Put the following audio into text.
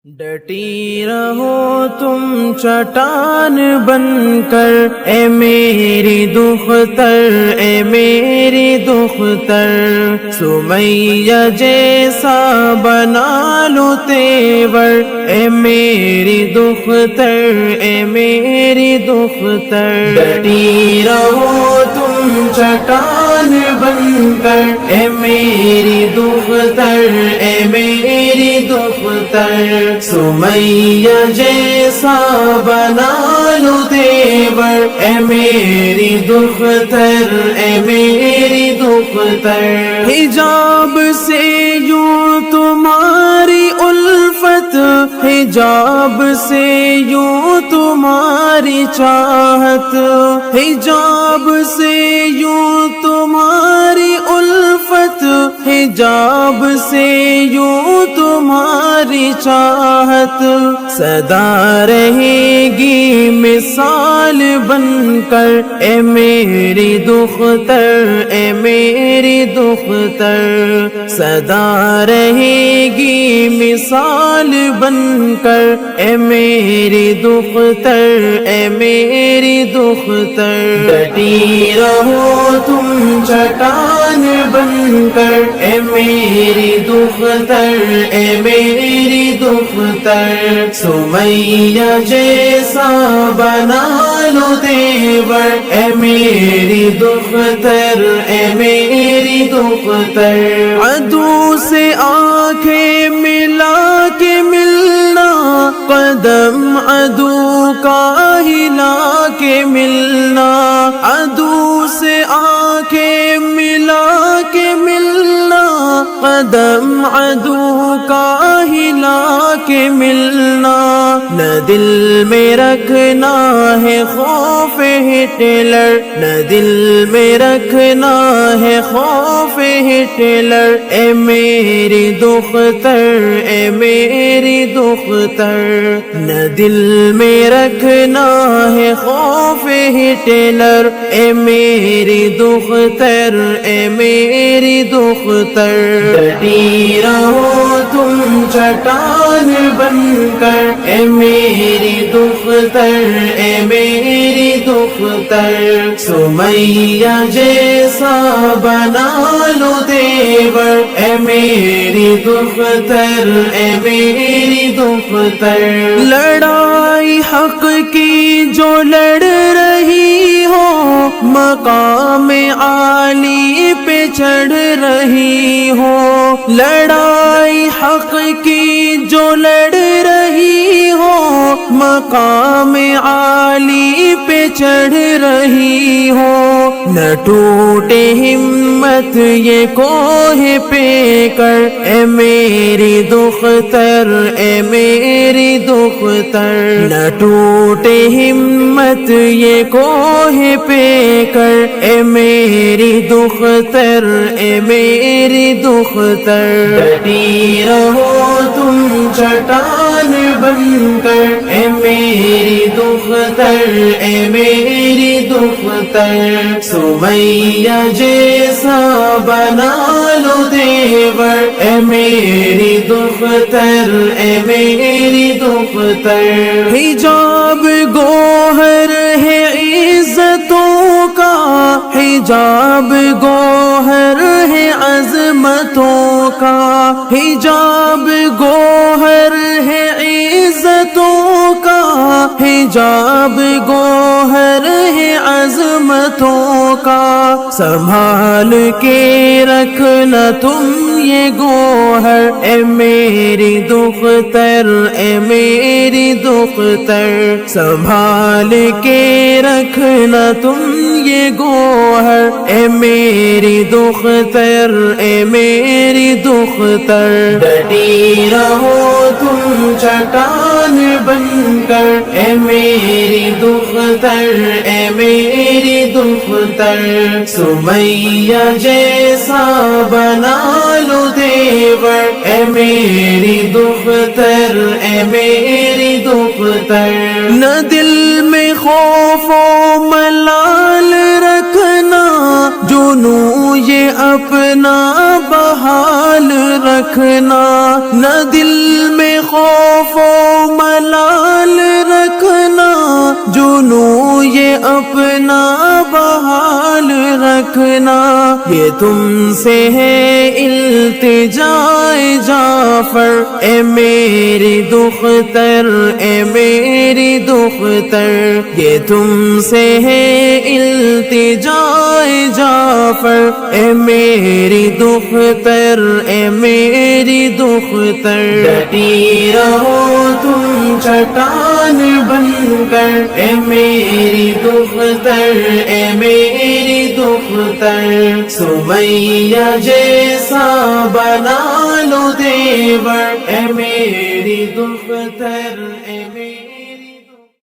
ڈٹی رہو تم چٹان بن کر، اے میری دختر، اے میری دختر، سمیہ جیسا بنا لو تیور، اے میری دختر، اے میری دختر۔ ڈٹی رہو تم چٹان بن کر، اے میری دختر، اے میری دختر، سمیہ جیسا بنا لو تیور، اے میری دختر، اے میری دختر۔ حجاب سے یوں تمہاری الفت، حجاب سے یوں تمہاری چاہت، حجاب سے یوں تمہاری الفت، حجاب سے یوں تمہاری چاہت، سدا رہے گی مثال بن کر، اے میری دختر، اے میری دختر، سدا رہے گی مثال بن کر، اے میری دختر، اے میری دختر۔ ڈٹی رہو تم چٹان بن کر، اے میری دختر، اے میری دختر، سمیہ جیسا بنا لو تیور، اے میری دختر، اے میری دختر۔ عدو سے آنکھیں ملا کے ملنا، قدم عدو کا ہلا کے ملنا، عدو سے آنکھیں ملا کے ملنا، قدم عدو کا ہلا کے ملنا، نہ دل میں رکھنا ہے خوف ہٹلر، نہ دل میں رکھنا ہے خوف ہٹلر، اے میری دختر، اے میری دختر، نہ دل میں رکھنا ہے خوف ہٹلر، اے میری دختر، اے میری دختر۔ ڈٹی رہو تم چٹان بن کر، اے میری دختر، اے میری دختر، سمیہ جیسا بنا لو تیور، اے میری دختر، اے میری دختر۔ لڑائی حق کی جو لڑ رہی ہو، مقام عالی پہ چڑھ رہی ہو، لڑائی حق کی جو لڑ رہی ہو، مقام عالی پہ چڑھ رہی ہو، نہ ٹوٹے ہمت یہ کوہ پہ کر، اے میری دختر، اے میری دختر، نہ ٹوٹے ہمت یہ کوہ پہ کر، اے میری دختر، اے میری دختر۔ ڈٹی رہو تم چٹان بن کر، اے میری دختر، اے میری دختر، سمیہ جیسا بنا لو تیور، اے میری دختر، اے میری دختر۔ حجاب گوہر ہے عزتوں کا، حجاب گوہر ہے عظمتوں کا، حجاب گوہر ہے عزتوں کا، حجاب گوہر ہے عظمتوں کا، سنبھال کے رکھنا تم یہ گوہر، اے میری دختر، اے میری دختر، سنبھال کے رکھنا تم یہ گوہر، اے میری دختر، اے میری دختر۔ ڈٹی رہو تم چٹان بن کر، اے میری دختر، اے میری دختر، سمیہ جیسا بنا لو تیور، اے میری دختر، اے میری دختر۔ نہ دل میں خوف و ملال رکھنا، جنوں یہ اپنا بحال رکھنا، نہ دل میں خوف رکھنا، یہ تم سے ہے التجائے جعفر، اے میری دختر، اے میری دختر، یہ تم سے ہے التجائے جعفر، اے میری دختر، اے میری دختر، ڈٹی رہو تم چٹان بن کر، اے میری دختر، اے میری دختر، سمیہ جیسا بنا لو دیور، اے میری دختر، اے میری